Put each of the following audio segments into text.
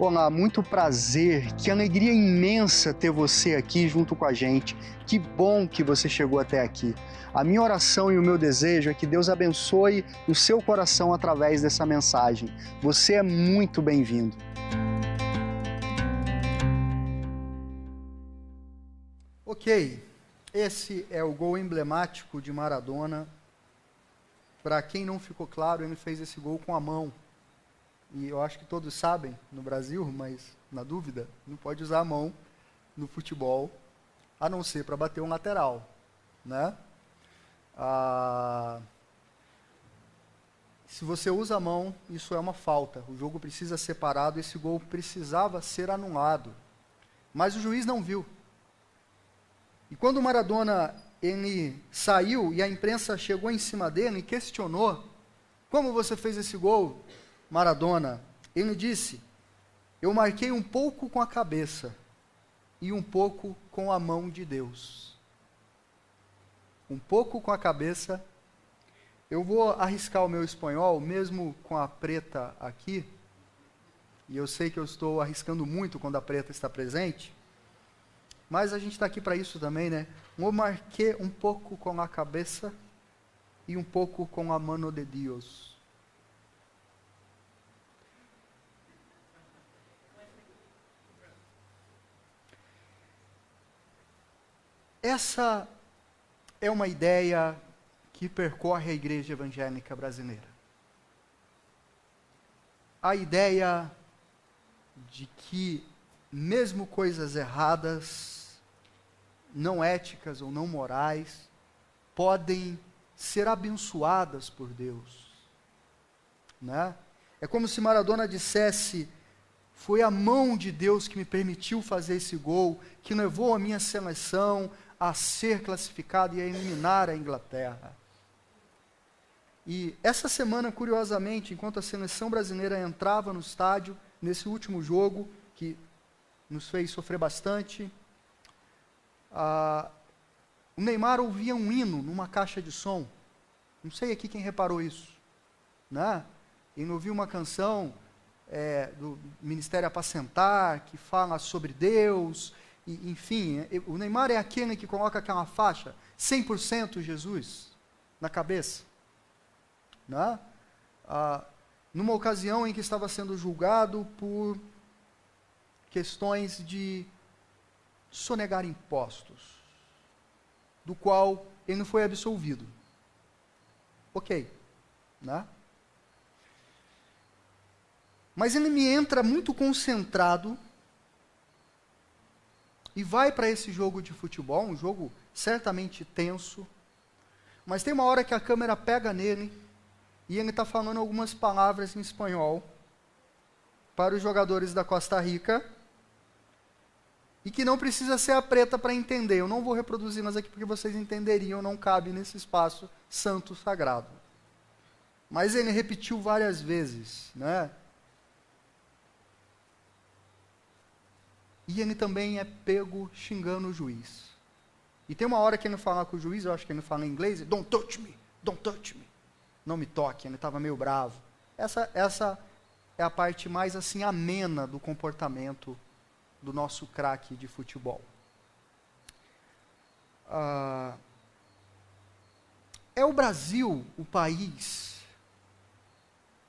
Olá, muito prazer, que alegria imensa ter você aqui junto com a gente. Que bom que você chegou até aqui. A minha oração e o meu desejo é que Deus abençoe o seu coração através dessa mensagem. Você é muito bem-vindo. Ok, esse é o gol emblemático de Maradona. Para quem não ficou claro, ele fez esse gol com a mão. E eu acho que todos sabem no Brasil, mas na dúvida, não pode usar a mão no futebol, a não ser para bater um lateral, né? Se você usa a mão, isso é uma falta. O jogo precisa ser parado, esse gol precisava ser anulado. Mas o juiz não viu. E quando o Maradona ele saiu e a imprensa chegou em cima dele e questionou: como você fez esse gol, Maradona? Ele disse: eu marquei um pouco com a cabeça e um pouco com a mão de Deus. Um pouco com a cabeça. Eu vou arriscar o meu espanhol, mesmo com a preta aqui, e eu sei que eu estou arriscando muito quando a preta está presente, mas a gente está aqui para isso também, né? Eu marquei um pouco com a cabeça e um pouco com a mano de Deus. Essa é uma ideia que percorre a igreja evangélica brasileira. A ideia de que mesmo coisas erradas, não éticas ou não morais, podem ser abençoadas por Deus, né? É como se Maradona dissesse: foi a mão de Deus que me permitiu fazer esse gol, que levou a minha seleção a ser classificada e a eliminar a Inglaterra. E essa semana, curiosamente, enquanto a seleção brasileira entrava no estádio, nesse último jogo, que nos fez sofrer bastante, o Neymar ouvia um hino numa caixa de som. Não sei aqui quem reparou isso, né? Ele ouviu uma canção do Ministério Apacentar, que fala sobre Deus, e, enfim, o Neymar é aquele que coloca aquela faixa, 100% Jesus, na cabeça, né? Numa ocasião em que estava sendo julgado por questões de sonegar impostos, do qual ele não foi absolvido. Ok, né? Mas ele me entra muito concentrado e vai para esse jogo de futebol, um jogo certamente tenso, mas tem uma hora que a câmera pega nele e ele está falando algumas palavras em espanhol para os jogadores da Costa Rica e que não precisa ser a preta para entender. Eu não vou reproduzi-las aqui porque vocês entenderiam, não cabe nesse espaço santo sagrado. Mas ele repetiu várias vezes, né? E ele também é pego xingando o juiz. E tem uma hora que ele fala com o juiz, eu acho que ele fala em inglês: don't touch me, don't touch me. Não me toque, ele estava meio bravo. Essa é a parte mais assim amena do comportamento do nosso craque de futebol. É o Brasil o país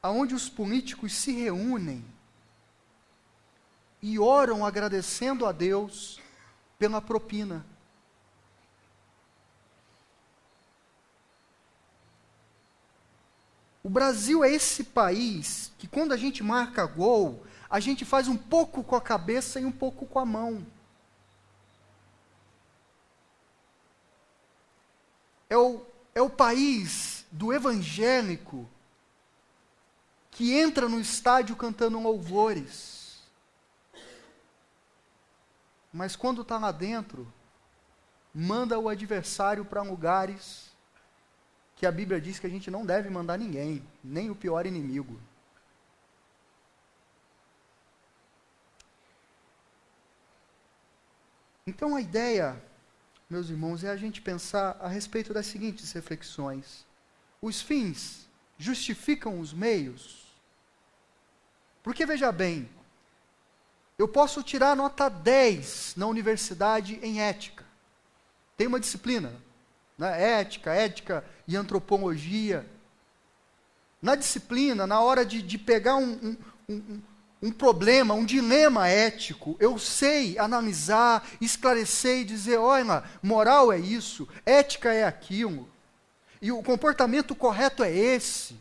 onde os políticos se reúnem e oram agradecendo a Deus pela propina. O Brasil é esse país que, quando a gente marca gol, a gente faz um pouco com a cabeça e um pouco com a mão. É o país do evangélico que entra no estádio cantando louvores. Mas quando está lá dentro, manda o adversário para lugares que a Bíblia diz que a gente não deve mandar ninguém, nem o pior inimigo. Então a ideia, meus irmãos, é a gente pensar a respeito das seguintes reflexões. Os fins justificam os meios? Porque, veja bem, Eu posso tirar nota 10 na universidade em ética. Tem uma disciplina, né? Ética e antropologia. Na disciplina, na hora de pegar um problema, um dilema ético, eu sei analisar, esclarecer e dizer, olha, moral é isso, ética é aquilo, e o comportamento correto é esse.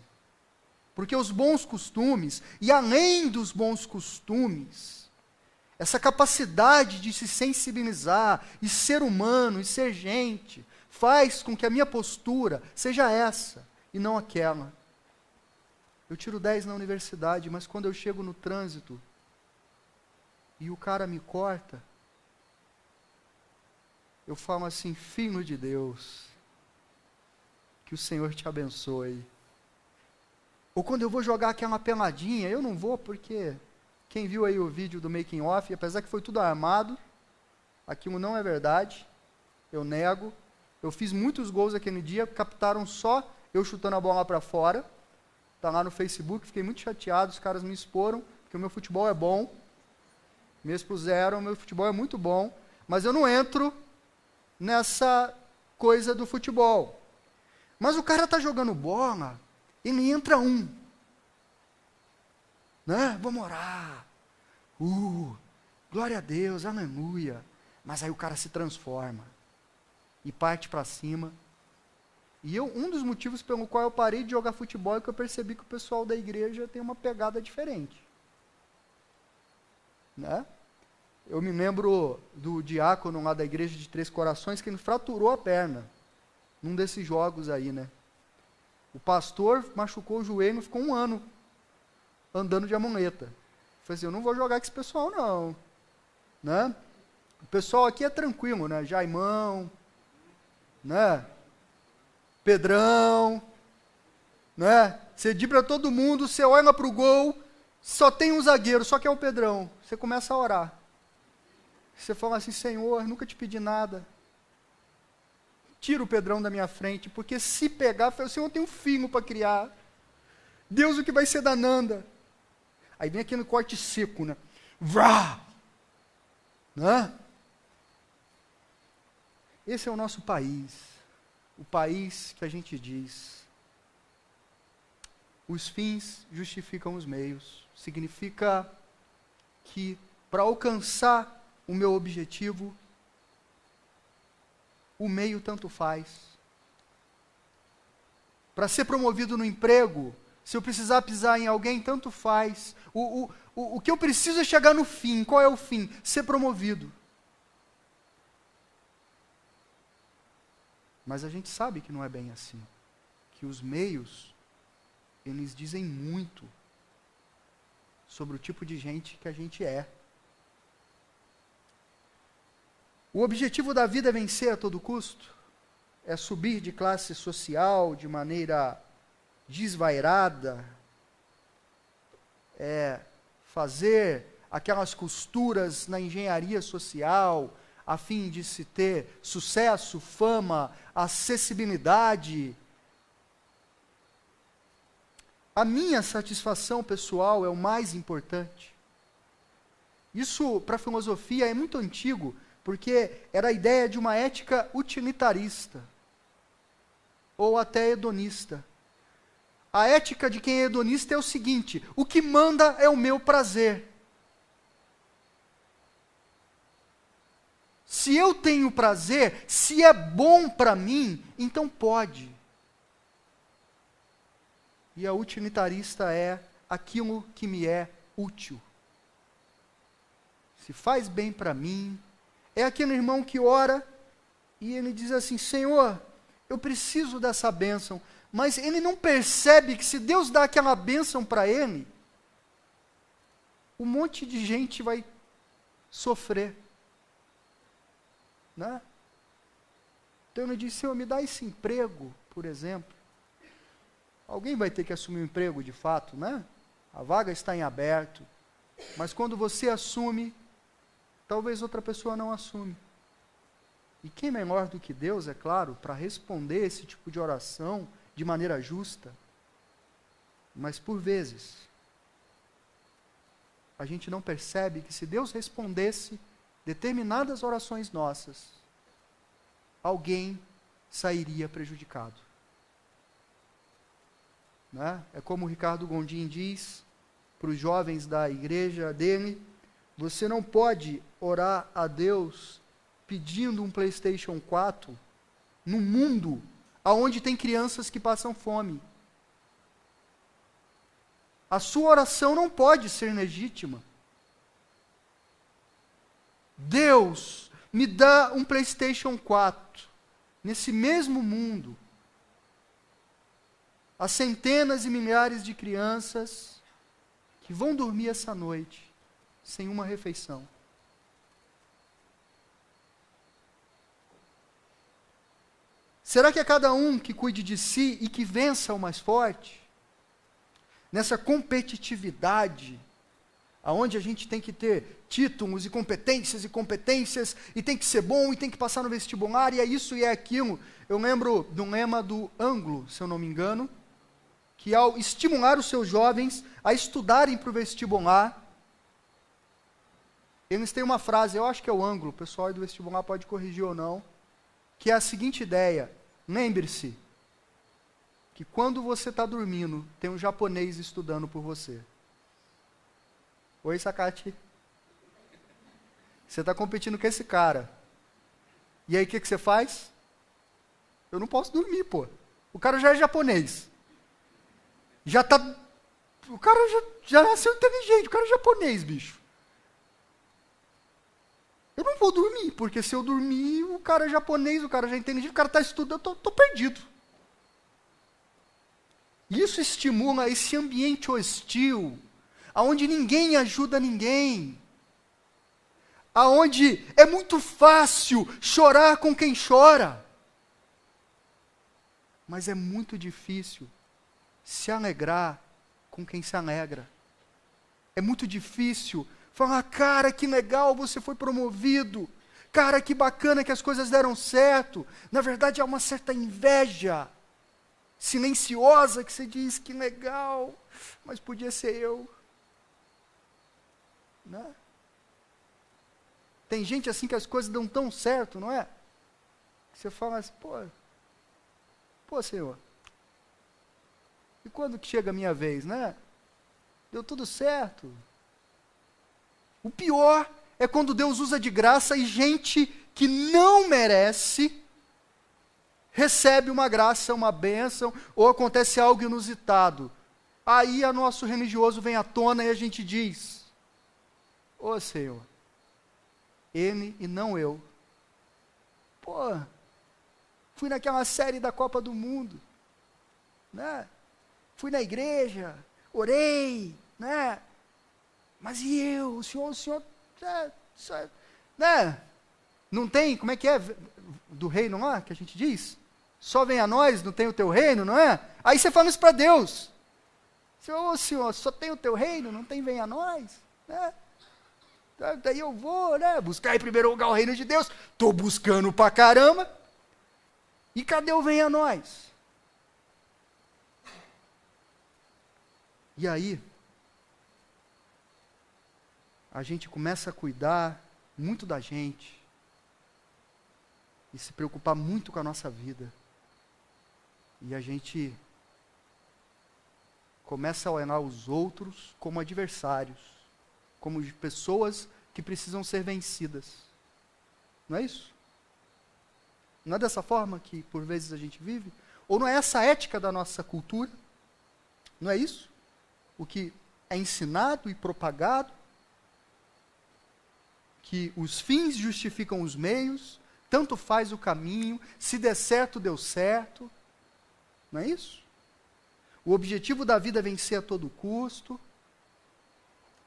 Porque os bons costumes, e além dos bons costumes, essa capacidade de se sensibilizar, e ser humano, e ser gente, faz com que a minha postura seja essa, e não aquela. Eu tiro 10 na universidade, mas quando eu chego no trânsito, e o cara me corta, eu falo assim, filho de Deus, que o Senhor te abençoe. Ou quando eu vou jogar aquela peladinha, eu não vou porque quem viu aí o vídeo do making off, apesar que foi tudo armado, aquilo não é verdade, eu nego. Eu fiz muitos gols aquele dia, captaram só eu chutando a bola para fora. Está lá no Facebook, fiquei muito chateado, os caras me exporam, porque o meu futebol é bom. Me expuseram, o meu futebol é muito bom, mas eu não entro nessa coisa do futebol. Mas o cara está jogando bola, ele entra né? Vamos orar. Glória a Deus, aleluia. Mas aí o cara se transforma e parte para cima. E um dos motivos pelo qual eu parei de jogar futebol é que eu percebi que o pessoal da igreja tem uma pegada diferente. Né? Eu me lembro do diácono lá da igreja de Três Corações que ele fraturou a perna num desses jogos aí, né? O pastor machucou o joelho e ficou 1 ano andando de amuleta. Eu falei assim, eu não vou jogar com esse pessoal não. Né? O pessoal aqui é tranquilo, né? Jaimão, né? Pedrão, né? Você dibra todo mundo, você olha para o gol, só tem um zagueiro, só que é o Pedrão. Você começa a orar. Você fala assim, Senhor, nunca te pedi nada. Tira o Pedrão da minha frente, porque se pegar, o Senhor tem um filho para criar. Deus, o que vai ser da Nanda? Aí vem aqui no corte seco, né? Vrá! Né? Esse é o nosso país. O país que a gente diz, os fins justificam os meios. Significa que para alcançar o meu objetivo, o meio tanto faz. Para ser promovido no emprego, se eu precisar pisar em alguém, tanto faz. O que eu preciso é chegar no fim. Qual é o fim? Ser promovido. Mas a gente sabe que não é bem assim. Que os meios, eles dizem muito sobre o tipo de gente que a gente é. O objetivo da vida é vencer a todo custo? É subir de classe social de maneira desvairada? É fazer aquelas costuras na engenharia social a fim de se ter sucesso, fama, acessibilidade? A minha satisfação pessoal é o mais importante. Isso, para a filosofia, é muito antigo, porque era a ideia de uma ética utilitarista, ou até hedonista. A ética de quem é hedonista é o seguinte: o que manda é o meu prazer. Se eu tenho prazer, se é bom para mim, então pode. E a utilitarista é aquilo que me é útil. Se faz bem para mim, é aquele irmão que ora e ele diz assim, Senhor, eu preciso dessa bênção, mas ele não percebe que se Deus dá aquela bênção para ele, um monte de gente vai sofrer. Né? Então ele diz, Senhor, me dá esse emprego, por exemplo. Alguém vai ter que assumir o emprego de fato, né? A vaga está em aberto. Mas quando você assume, talvez outra pessoa não assume. E quem melhor do que Deus, é claro, para responder esse tipo de oração de maneira justa? Mas por vezes, a gente não percebe que se Deus respondesse determinadas orações nossas, alguém sairia prejudicado. Né? É como o Ricardo Gondim diz para os jovens da igreja dele: você não pode orar a Deus pedindo um PlayStation 4 num mundo onde tem crianças que passam fome. A sua oração não pode ser legítima. Deus, me dá um PlayStation 4. Nesse mesmo mundo, há centenas e milhares de crianças que vão dormir essa noite sem uma refeição. Será que é cada um que cuide de si e que vença o mais forte? Nessa competitividade, aonde a gente tem que ter títulos e competências, e tem que ser bom, e tem que passar no vestibular, e é isso e é aquilo. Eu lembro do lema do Anglo, se eu não me engano, que ao estimular os seus jovens a estudarem para o vestibular, eles têm uma frase, eu acho que é o Anglo, o pessoal aí do vestibular pode corrigir ou não, que é a seguinte ideia: lembre-se que quando você está dormindo, tem um japonês estudando por você. Oi, Sakati. Você está competindo com esse cara. E aí o que você faz? Eu não posso dormir, pô. O cara já é japonês. O cara já nasceu inteligente, o cara é japonês, bicho. Eu não vou dormir, porque se eu dormir, o cara é japonês, o cara já é inteligente, o cara está estudando, eu estou perdido. Isso estimula esse ambiente hostil, aonde ninguém ajuda ninguém, aonde é muito fácil chorar com quem chora, mas é muito difícil se alegrar com quem se alegra. É muito difícil falar: cara, que legal, você foi promovido, cara, que bacana que as coisas deram certo. Na verdade, há uma certa inveja silenciosa que você diz: que legal, mas podia ser eu. Né? Tem gente assim que as coisas dão tão certo, não é? Você fala assim: pô, Senhor, e quando que chega a minha vez, né? Deu tudo certo. O pior é quando Deus usa de graça e gente que não merece recebe uma graça, uma bênção, ou acontece algo inusitado. Aí a nosso religioso vem à tona e a gente diz: ô Senhor, ele e não eu. Fui naquela série da Copa do Mundo, né? Fui na igreja, orei, né? Mas e eu? O senhor, né? Não tem, como é que é, do reino lá, que a gente diz? Só vem a nós, não tem o teu reino, não é? Aí você fala isso para Deus. Senhor, só tem o teu reino, não tem vem a nós, né? Daí eu vou, né? Buscar em primeiro lugar o reino de Deus. Estou buscando pra caramba. E cadê o vem a nós? E aí, a gente começa a cuidar muito da gente e se preocupar muito com a nossa vida. E a gente começa a olhar os outros como adversários, como pessoas que precisam ser vencidas. Não é isso? Não é dessa forma que por vezes a gente vive? Ou não é essa a ética da nossa cultura? Não é isso? O que é ensinado e propagado? Que os fins justificam os meios, tanto faz o caminho, se der certo, deu certo. Não é isso? O objetivo da vida é vencer a todo custo.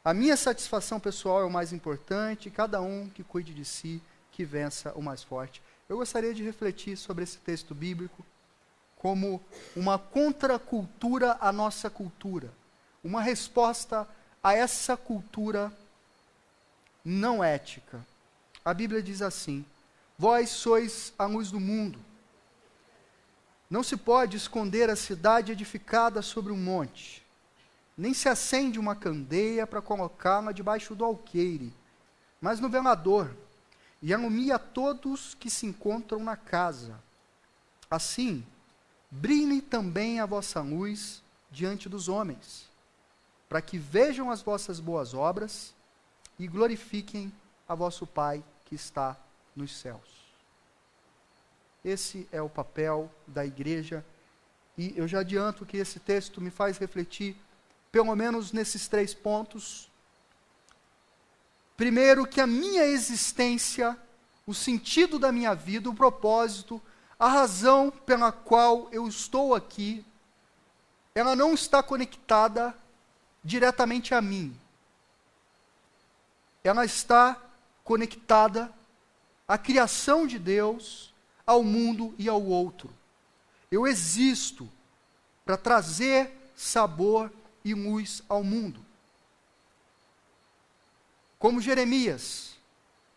A minha satisfação pessoal é o mais importante, cada um que cuide de si, que vença o mais forte. Eu gostaria de refletir sobre esse texto bíblico como uma contracultura à nossa cultura, uma resposta a essa cultura não ética. A Bíblia diz assim: vós sois a luz do mundo. Não se pode esconder a cidade edificada sobre um monte. nem se acende uma candeia para colocá-la debaixo do alqueire, mas no velador, e alumia todos que se encontram na casa. Assim, brilhe também a vossa luz diante dos homens, para que vejam as vossas boas obras e glorifiquem a vosso Pai que está nos céus. Esse é o papel da igreja, e eu já adianto que esse texto me faz refletir, pelo menos nesses 3 pontos. Primeiro, que a minha existência, o sentido da minha vida, o propósito, a razão pela qual eu estou aqui, ela não está conectada diretamente a mim. Ela está conectada à criação de Deus, ao mundo e ao outro. Eu existo para trazer sabor e luz ao mundo. Como Jeremias,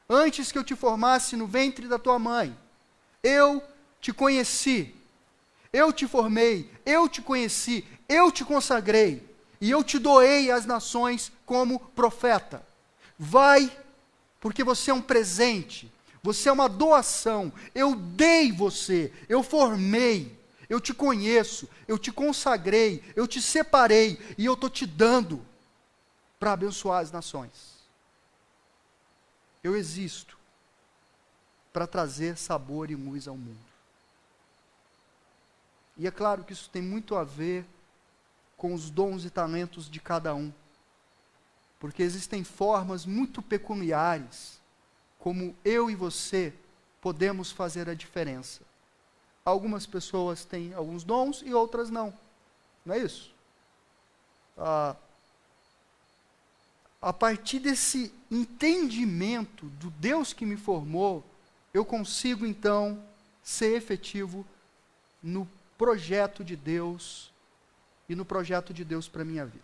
antes que eu te formasse no ventre da tua mãe, eu te conheci, eu te formei, eu te conheci, eu te consagrei, e eu te doei às nações como profeta. Vai, porque você é um presente, você é uma doação, eu dei você, eu formei, eu te conheço, eu te consagrei, eu te separei, e eu estou te dando para abençoar as nações. Eu existo para trazer sabor e luz ao mundo. E é claro que isso tem muito a ver com os dons e talentos de cada um. Porque existem formas muito peculiares, como eu e você podemos fazer a diferença. Algumas pessoas têm alguns dons e outras não. Não é isso? A partir desse entendimento do Deus que me formou, eu consigo então ser efetivo no projeto de Deus e no projeto de Deus para a minha vida.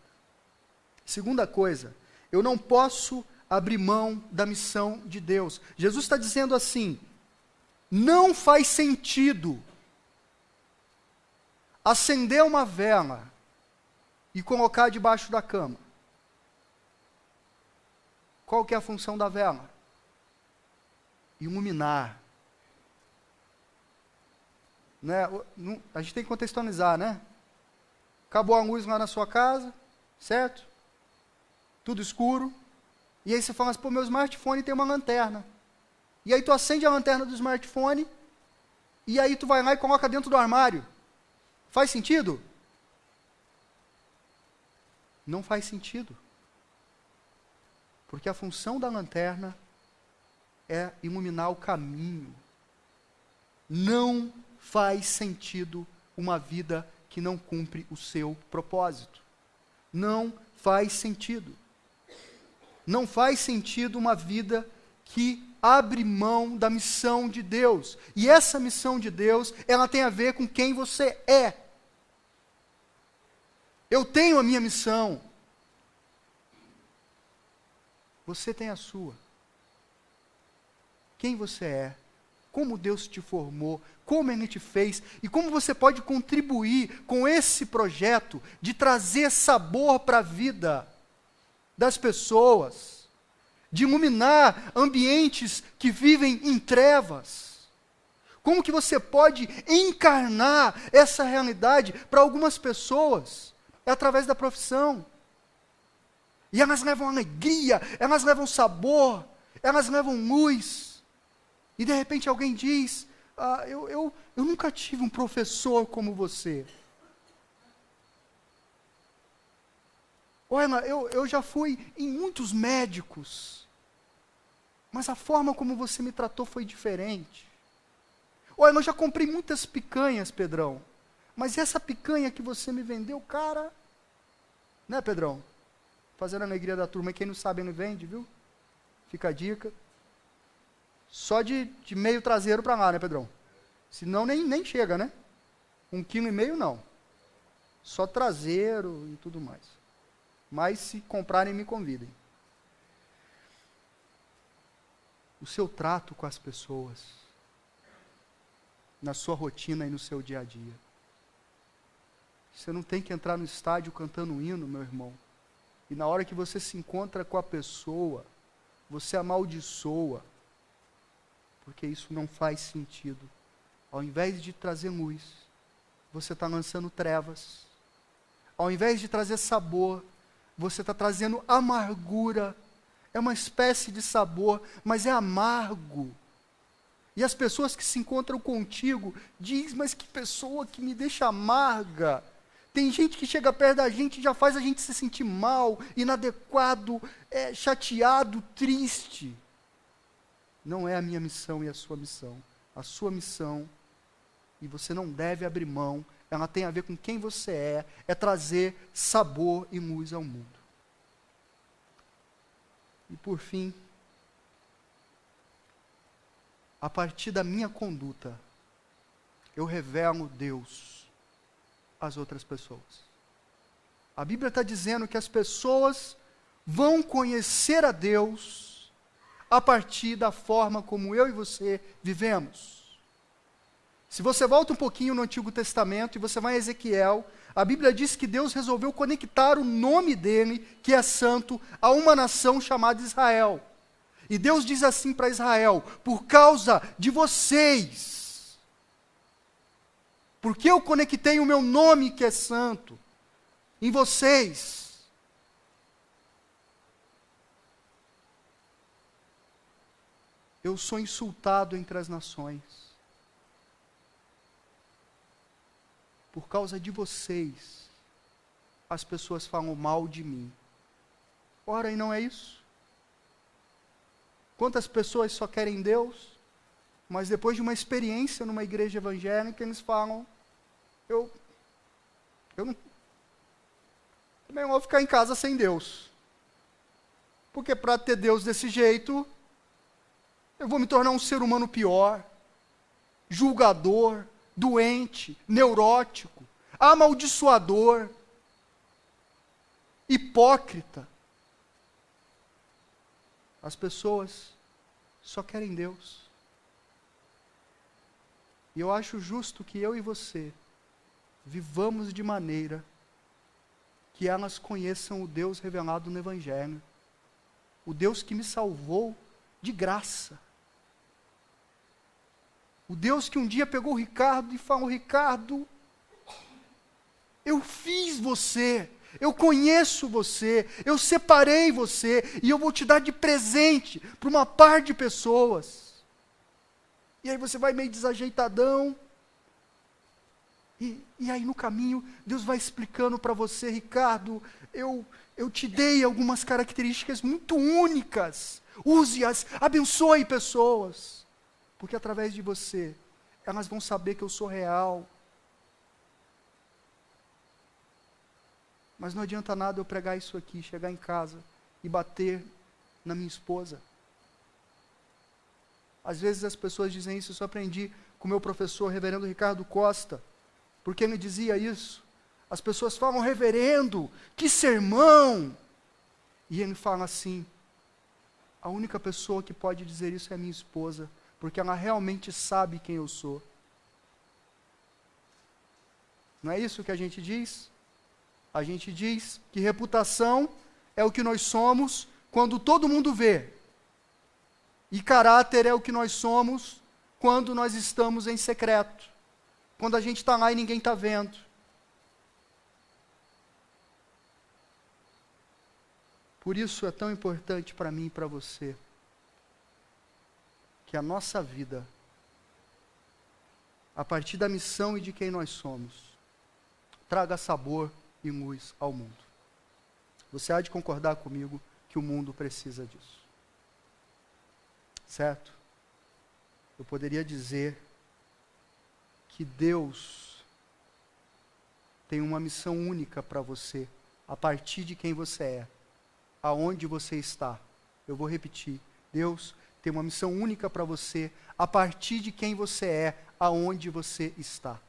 Segunda coisa, eu não posso abrir mão da missão de Deus. Jesus está dizendo assim, não faz sentido acender uma vela e colocar debaixo da cama. Qual que é a função da vela? Iluminar. Né? A gente tem que contextualizar, né? Acabou a luz lá na sua casa, certo? Tudo escuro. E aí você fala assim, pô, meu smartphone tem uma lanterna. E aí tu acende a lanterna do smartphone, e aí tu vai lá e coloca dentro do armário. Faz sentido? Não faz sentido. Porque a função da lanterna é iluminar o caminho. Não faz sentido uma vida que não cumpre o seu propósito. Não faz sentido. Não faz sentido uma vida que abre mão da missão de Deus. E essa missão de Deus, ela tem a ver com quem você é. Eu tenho a minha missão. Você tem a sua. Quem você é, como Deus te formou, como Ele te fez, e como você pode contribuir com esse projeto de trazer sabor para a vida das pessoas, de iluminar ambientes que vivem em trevas. Como que você pode encarnar essa realidade para algumas pessoas? É através da profissão. E elas levam alegria, elas levam sabor, elas levam luz. E de repente alguém diz, eu nunca tive um professor como você. Olha, eu já fui em muitos médicos, mas a forma como você me tratou foi diferente. Olha, eu já comprei muitas picanhas, Pedrão, mas essa picanha que você me vendeu, cara... Né, Pedrão? Fazendo a alegria da turma, e quem não sabe ele vende, viu? Fica a dica. Só de meio traseiro para lá, né, Pedrão? Senão nem chega, né? 1,5 kg não. Só traseiro e tudo mais. Mas se comprarem, me convidem. O seu trato com as pessoas, na sua rotina e no seu dia a dia. Você não tem que entrar no estádio cantando um hino, meu irmão. E na hora que você se encontra com a pessoa, você amaldiçoa. Porque isso não faz sentido. Ao invés de trazer luz, você está lançando trevas. Ao invés de trazer sabor, você está trazendo amargura. É uma espécie de sabor, mas é amargo. E as pessoas que se encontram contigo dizem, mas que pessoa que me deixa amarga. Tem gente que chega perto da gente e já faz a gente se sentir mal, inadequado, chateado, triste. Não é a minha missão e a sua missão. A sua missão, e você não deve abrir mão, ela tem a ver com quem você é trazer sabor e luz ao mundo. E por fim, a partir da minha conduta, eu revelo Deus às outras pessoas. A Bíblia está dizendo que as pessoas vão conhecer a Deus a partir da forma como eu e você vivemos. Se você volta um pouquinho no Antigo Testamento e você vai a Ezequiel, a Bíblia diz que Deus resolveu conectar o nome dele, que é santo, a uma nação chamada Israel. E Deus diz assim para Israel: por causa de vocês, porque eu conectei o meu nome que é santo em vocês, eu sou insultado entre as nações. Por causa de vocês, as pessoas falam mal de mim. Ora, e não é isso? Quantas pessoas só querem Deus, mas depois de uma experiência numa igreja evangélica, eles falam, eu não, é melhor ficar em casa sem Deus. Porque para ter Deus desse jeito, eu vou me tornar um ser humano pior, julgador, doente, neurótico, amaldiçoador, hipócrita. As pessoas só querem Deus. E eu acho justo que eu e você vivamos de maneira que elas conheçam o Deus revelado no Evangelho, o Deus que me salvou de graça. O Deus que um dia pegou o Ricardo e falou, Ricardo, eu fiz você, eu conheço você, eu separei você, e eu vou te dar de presente para uma par de pessoas. E aí você vai meio desajeitadão, e aí no caminho, Deus vai explicando para você, Ricardo, eu te dei algumas características muito únicas, use-as, abençoe pessoas. Porque através de você, elas vão saber que eu sou real. Mas não adianta nada eu pregar isso aqui, chegar em casa e bater na minha esposa. Às vezes as pessoas dizem isso, eu só aprendi com o meu professor, reverendo Ricardo Costa, porque ele dizia isso. As pessoas falam, reverendo, que sermão! E ele fala assim, a única pessoa que pode dizer isso é a minha esposa, porque ela realmente sabe quem eu sou. Não é isso que a gente diz? A gente diz que reputação é o que nós somos quando todo mundo vê. E caráter é o que nós somos quando nós estamos em secreto. Quando a gente está lá e ninguém está vendo. Por isso é tão importante para mim e para você que a nossa vida, a partir da missão e de quem nós somos, traga sabor e luz ao mundo. Você há de concordar comigo que o mundo precisa disso. Certo? Eu poderia dizer que Deus tem uma missão única para você, a partir de quem você é, aonde você está. Eu vou repetir. Deus tem uma missão única para você, a partir de quem você é, aonde você está.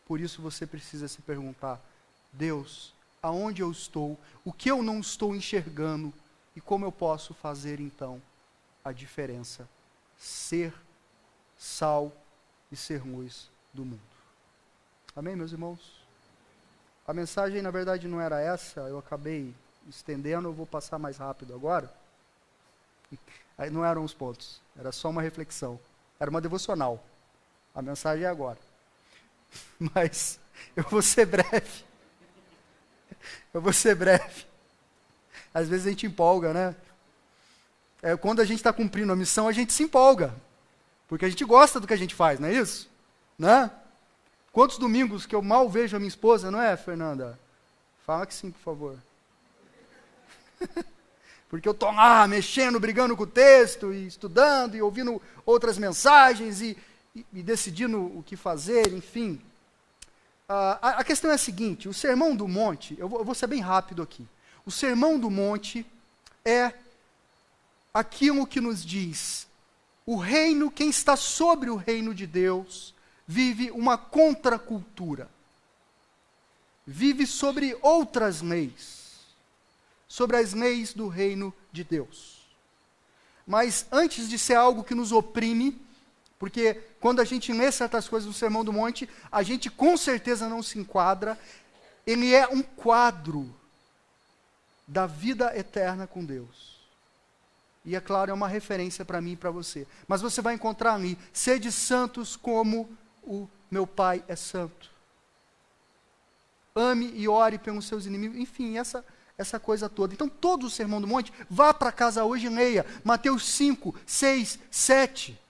Por isso você precisa se perguntar, Deus, aonde eu estou, o que eu não estou enxergando, e como eu posso fazer então a diferença? Ser sal e ser luz do mundo. Amém, meus irmãos? A mensagem, na verdade, não era essa, eu acabei estendendo, eu vou passar mais rápido agora. Aí não eram os pontos, era só uma reflexão. Era uma devocional. A mensagem é agora. Mas eu vou ser breve. Eu vou ser breve. Às vezes a gente empolga, né? Quando a gente está cumprindo a missão, a gente se empolga. Porque a gente gosta do que a gente faz, não é isso? Né? Quantos domingos que eu mal vejo a minha esposa, não é, Fernanda? Fala que sim, por favor. Porque eu estou lá, mexendo, brigando com o texto, e estudando, e ouvindo outras mensagens, e decidindo o que fazer, enfim. A questão é a seguinte, o Sermão do Monte, eu vou ser bem rápido aqui. O Sermão do Monte é aquilo que nos diz, o reino, quem está sobre o reino de Deus, vive uma contracultura. Vive sobre outras leis. Sobre as leis do reino de Deus. Mas antes de ser algo que nos oprime, porque quando a gente lê certas coisas no Sermão do Monte, a gente com certeza não se enquadra, ele é um quadro da vida eterna com Deus. E é claro, é uma referência para mim e para você. Mas você vai encontrar ali, sede santos como o meu Pai é santo. Ame e ore pelos seus inimigos, enfim, essa coisa toda. Então, todo o Sermão do Monte, vá para casa hoje e leia Mateus 5, 6, 7.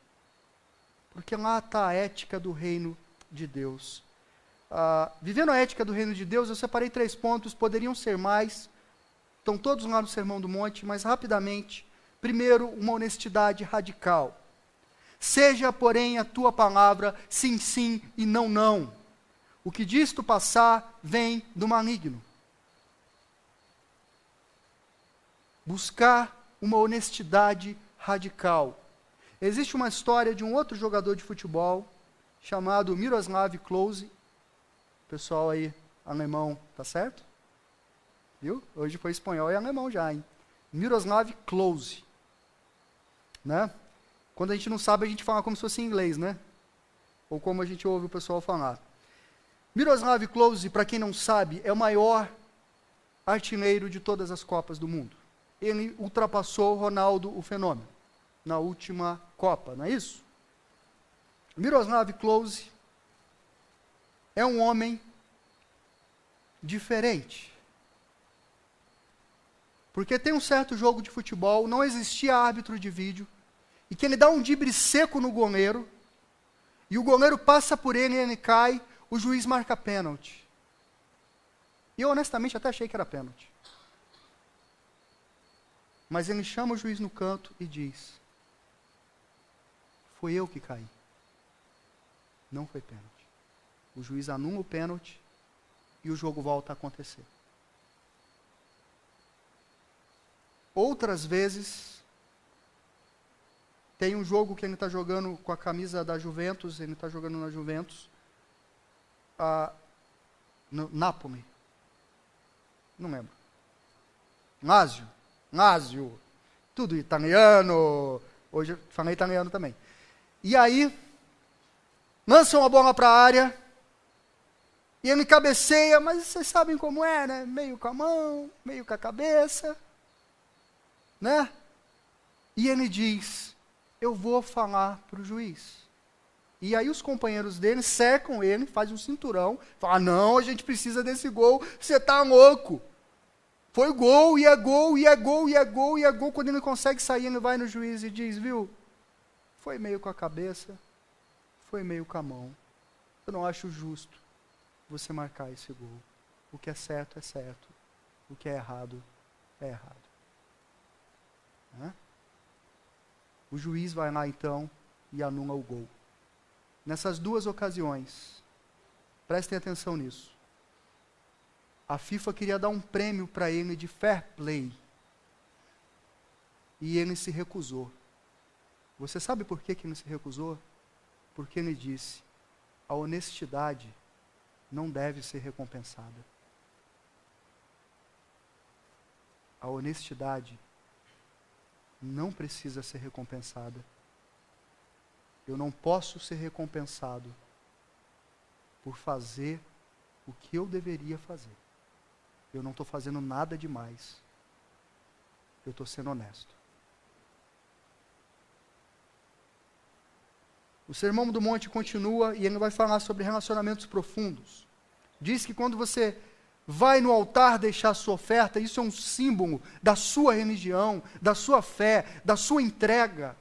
Porque lá está a ética do reino de Deus. Vivendo a ética do reino de Deus, eu separei 3 pontos, poderiam ser mais. Estão todos lá no Sermão do Monte, mas rapidamente. Primeiro, uma honestidade radical. Seja, porém, a tua palavra sim, sim e não, não. O que disto passar vem do maligno. Buscar uma honestidade radical. Existe uma história de um outro jogador de futebol, chamado Miroslav Klose. Pessoal aí, alemão, tá certo? Viu? Hoje foi espanhol e alemão já, hein? Miroslav Klose. Né? Quando a gente não sabe, a gente fala como se fosse em inglês, né? Ou como a gente ouve o pessoal falar. Miroslav Klose, para quem não sabe, é o maior artilheiro de todas as Copas do mundo. Ele ultrapassou Ronaldo, o fenômeno, na última Copa, não é isso? Miroslav Klose é um homem diferente. Porque tem um certo jogo de futebol, não existia árbitro de vídeo, e que ele dá um drible seco no goleiro, e o goleiro passa por ele e ele cai, o juiz marca pênalti. E eu honestamente até achei que era pênalti. Mas ele chama o juiz no canto e diz, foi eu que caí. Não foi pênalti. O juiz anula o pênalti e o jogo volta a acontecer. Outras vezes, tem um jogo que ele está jogando com a camisa da Juventus, ele está jogando na Juventus, no Napoli. Não lembro. Lazio. Tudo italiano. Hoje eu falei italiano também. E aí, lançam a bola para a área, e ele cabeceia, mas vocês sabem como é, né? Meio com a mão, meio com a cabeça, né? E ele diz, eu vou falar para o juiz. E aí os companheiros dele cercam ele, fazem um cinturão, falam, não, a gente precisa desse gol, você está louco. Foi gol, e é gol, e é gol, e é gol, e é gol. Quando ele não consegue sair, ele vai no juiz e diz, viu, foi meio com a cabeça, foi meio com a mão. Eu não acho justo você marcar esse gol. O que é certo, o que é errado, é errado. Né? O juiz vai lá então e anula o gol. Nessas 2 ocasiões, prestem atenção nisso. A FIFA queria dar um prêmio para ele de fair play. E ele se recusou. Você sabe por que ele se recusou? Porque ele disse, a honestidade não deve ser recompensada. A honestidade não precisa ser recompensada. Eu não posso ser recompensado por fazer o que eu deveria fazer. Eu não estou fazendo nada demais. Eu estou sendo honesto. O Sermão do Monte continua e ele vai falar sobre relacionamentos profundos. Diz que quando você vai no altar deixar sua oferta, isso é um símbolo da sua religião, da sua fé, da sua entrega.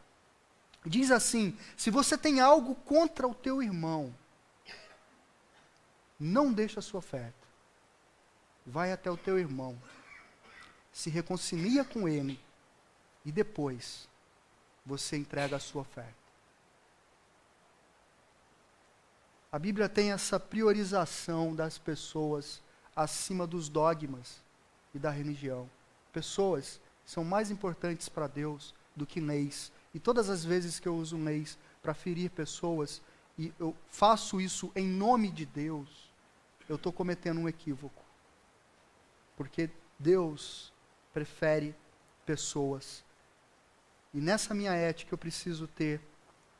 Diz assim: se você tem algo contra o teu irmão, não deixa a sua oferta. Vai até o teu irmão, se reconcilia com ele e depois você entrega a sua oferta. A Bíblia tem essa priorização das pessoas acima dos dogmas e da religião. Pessoas são mais importantes para Deus do que leis. E todas as vezes que eu uso leis para ferir pessoas, e eu faço isso em nome de Deus, eu estou cometendo um equívoco. Porque Deus prefere pessoas. E nessa minha ética eu preciso ter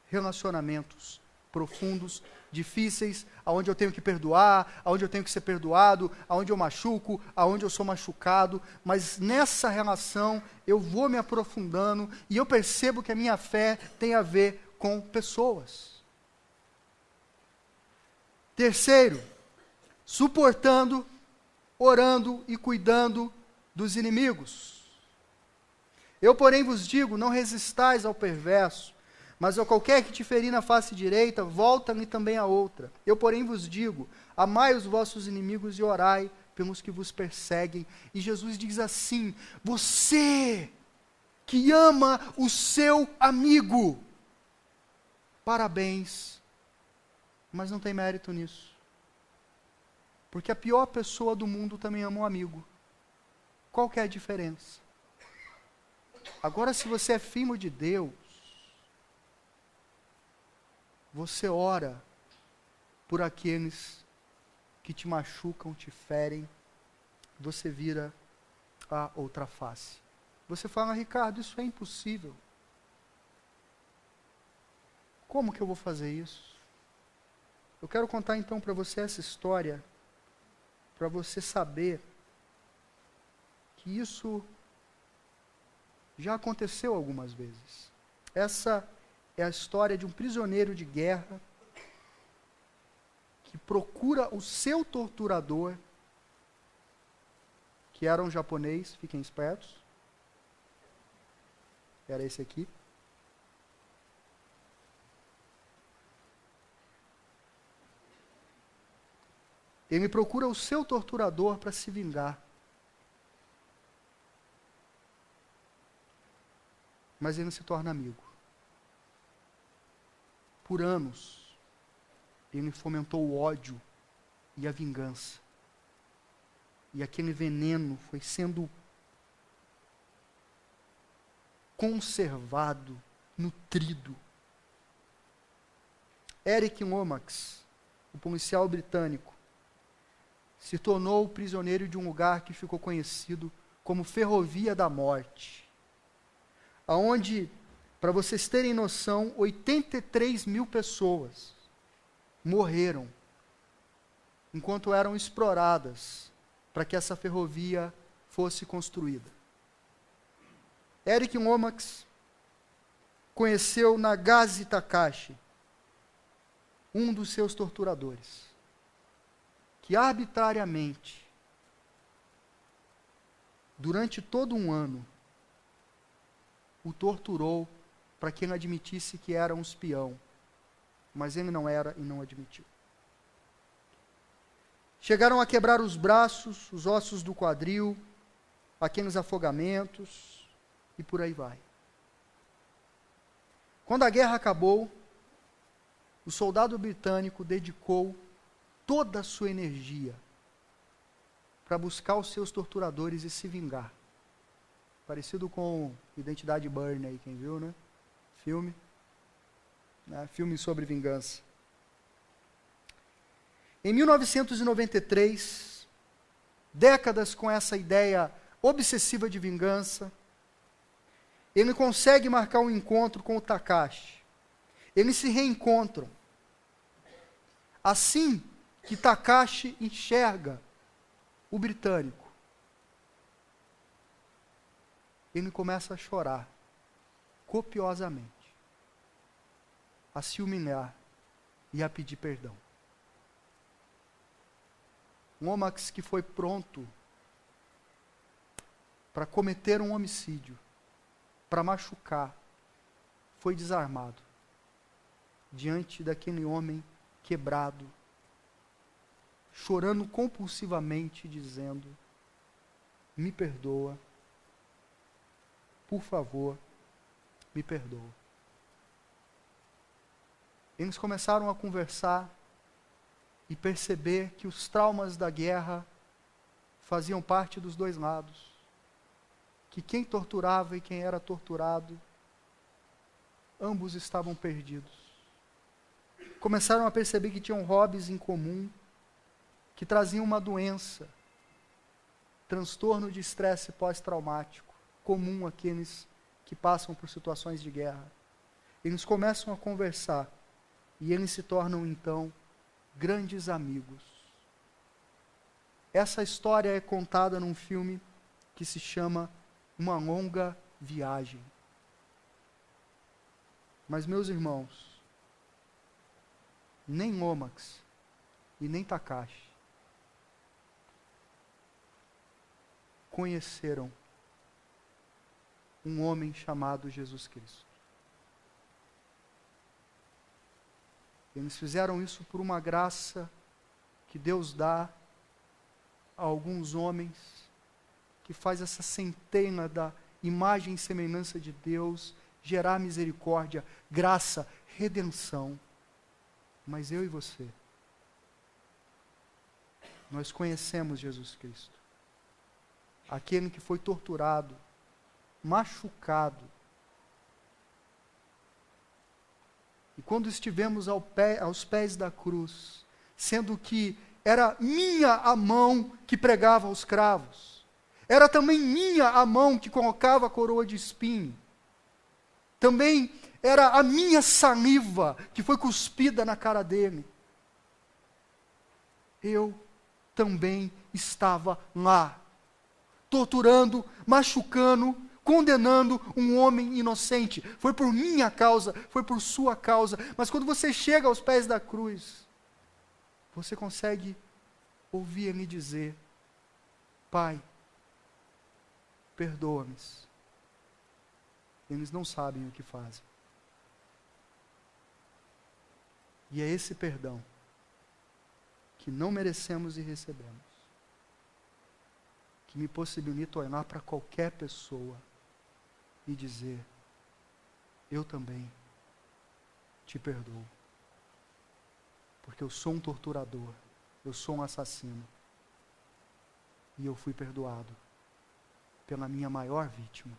relacionamentos profundos, difíceis, aonde eu tenho que perdoar, aonde eu tenho que ser perdoado, aonde eu machuco, aonde eu sou machucado, mas nessa relação eu vou me aprofundando e eu percebo que a minha fé tem a ver com pessoas. Terceiro, suportando, orando e cuidando dos inimigos. Eu, porém, vos digo, não resistais ao perverso, mas a qualquer que te ferir na face direita, volta-lhe também a outra. Eu, porém, vos digo, amai os vossos inimigos e orai pelos que vos perseguem. E Jesus diz assim: você que ama o seu amigo, parabéns, mas não tem mérito nisso. Porque a pior pessoa do mundo também ama um amigo. Qual que é a diferença? Agora, se você é filho de Deus, você ora por aqueles que te machucam, te ferem, você vira a outra face. Você fala: Ricardo, isso é impossível. Como que eu vou fazer isso? Eu quero contar então para você essa história, para você saber que isso já aconteceu algumas vezes. Essa é a história de um prisioneiro de guerra que procura o seu torturador, que era um japonês, fiquem espertos. Era esse aqui. Ele procura o seu torturador para se vingar. Mas ele se torna amigo. Por anos, ele fomentou o ódio e a vingança. E aquele veneno foi sendo conservado, nutrido. Eric Lomax, o policial britânico, se tornou prisioneiro de um lugar que ficou conhecido como Ferrovia da Morte, aonde, para vocês terem noção, 83 mil pessoas morreram enquanto eram exploradas para que essa ferrovia fosse construída. Eric Lomax conheceu Nagase Takashi, um dos seus torturadores, que arbitrariamente, durante todo um ano, o torturou para que ele admitisse que era um espião, mas ele não era e não admitiu. Chegaram a quebrar os braços, os ossos do quadril, aqueles afogamentos, e por aí vai. Quando a guerra acabou, o soldado britânico dedicou toda a sua energia para buscar os seus torturadores e se vingar. Parecido com Identidade Bourne aí, quem viu, né? Filme. Filme sobre vingança. Em 1993, décadas com essa ideia obsessiva de vingança, ele consegue marcar um encontro com o Takashi. Eles se reencontram. Assim que Takashi enxerga o britânico, ele começa a chorar copiosamente, a se humilhar e a pedir perdão. Um Lomax que foi pronto para cometer um homicídio, para machucar, foi desarmado diante daquele homem quebrado, chorando compulsivamente, dizendo: me perdoa, por favor, me perdoa. Eles começaram a conversar e perceber que os traumas da guerra faziam parte dos dois lados, que quem torturava e quem era torturado, ambos estavam perdidos. Começaram a perceber que tinham hobbies em comum, que traziam uma doença, transtorno de estresse pós-traumático, comum àqueles que passam por situações de guerra. Eles começam a conversar e eles se tornam então grandes amigos. Essa história é contada num filme que se chama Uma Longa Viagem. Mas, meus irmãos, nem Lomax e nem Takashi conheceram um homem chamado Jesus Cristo. Eles fizeram isso por uma graça que Deus dá a alguns homens, que faz essa centena da imagem e semelhança de Deus gerar misericórdia, graça, redenção. Mas eu e você, nós conhecemos Jesus Cristo, aquele que foi torturado, machucado. E quando estivemos aos pés da cruz, sendo que era minha a mão que pregava os cravos, era também minha a mão que colocava a coroa de espinho, também era a minha saliva que foi cuspida na cara dele, eu também estava lá, torturando, machucando, condenando um homem inocente. Foi por minha causa, foi por sua causa. Mas quando você chega aos pés da cruz, você consegue ouvir ele dizer: Pai, perdoa-me. Eles não sabem o que fazem. E é esse perdão que não merecemos e recebemos, que me possibilita olhar para qualquer pessoa e dizer: eu também te perdoo. Porque eu sou um torturador, eu sou um assassino, e eu fui perdoado pela minha maior vítima.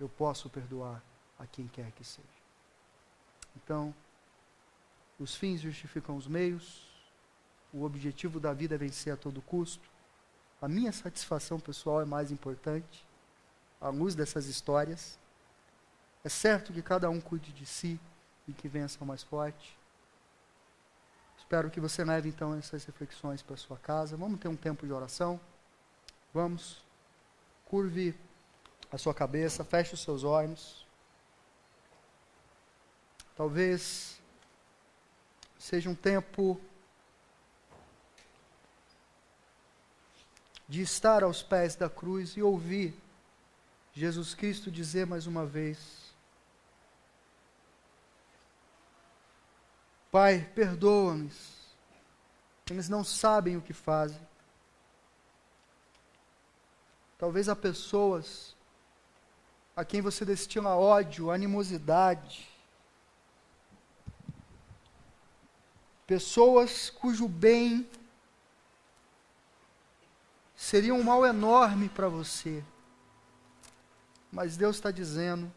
Eu posso perdoar a quem quer que seja. Então, os fins justificam os meios, o objetivo da vida é vencer a todo custo. A minha satisfação pessoal é mais importante, à luz dessas histórias. É certo que cada um cuide de si e que vença o mais forte. Espero que você leve então essas reflexões para a sua casa. Vamos ter um tempo de oração. Vamos. Curve a sua cabeça, feche os seus olhos. Talvez seja um tempo de estar aos pés da cruz e ouvir Jesus Cristo dizer mais uma vez: Pai, perdoa-me, eles não sabem o que fazem. Talvez há pessoas a quem você destina ódio, animosidade, pessoas cujo bem seria um mal enorme para você. Mas Deus está dizendo: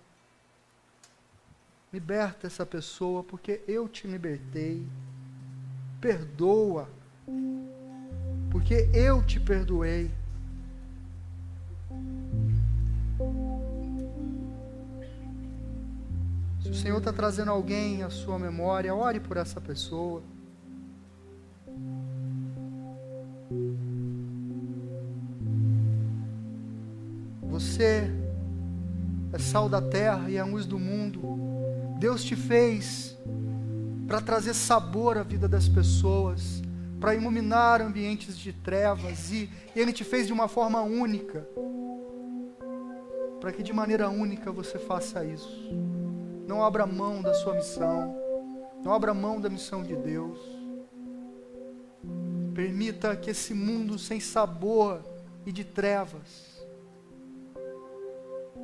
liberta essa pessoa, porque eu te libertei. Perdoa, porque eu te perdoei. Se o Senhor está trazendo alguém à sua memória, ore por essa pessoa. Você é sal da terra e é a luz do mundo. Deus te fez para trazer sabor à vida das pessoas, para iluminar ambientes de trevas, e Ele te fez de uma forma única, para que de maneira única você faça isso. Não abra mão da sua missão, não abra mão da missão de Deus. Permita que esse mundo sem sabor e de trevas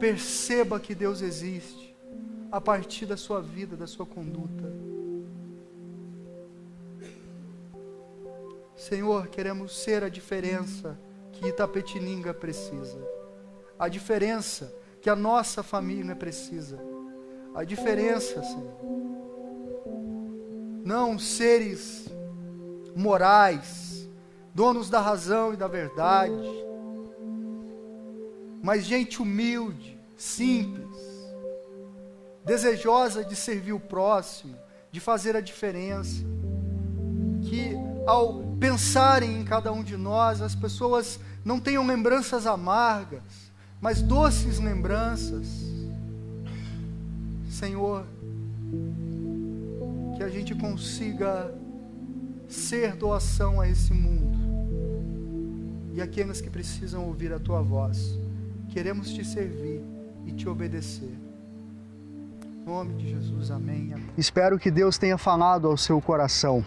perceba que Deus existe a partir da sua vida, da sua conduta. Senhor, queremos ser a diferença que Itapetininga precisa, a diferença que a nossa família precisa, a diferença, Senhor. Não seres morais, donos da razão e da verdade, mas gente humilde, simples, desejosa de servir o próximo, de fazer a diferença, que ao pensarem em cada um de nós, as pessoas não tenham lembranças amargas, mas doces lembranças. Senhor, que a gente consiga ser doação a esse mundo e aqueles que precisam ouvir a Tua voz. Queremos Te servir e Te obedecer. Em nome de Jesus, amém. Espero que Deus tenha falado ao seu coração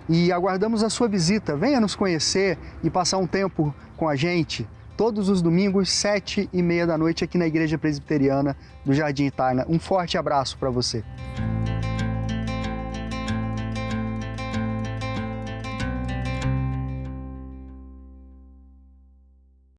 e aguardamos a sua visita. Venha nos conhecer e passar um tempo com a gente todos os domingos, 7h30 da noite, aqui na Igreja Presbiteriana do Jardim Itália. Um forte abraço para você.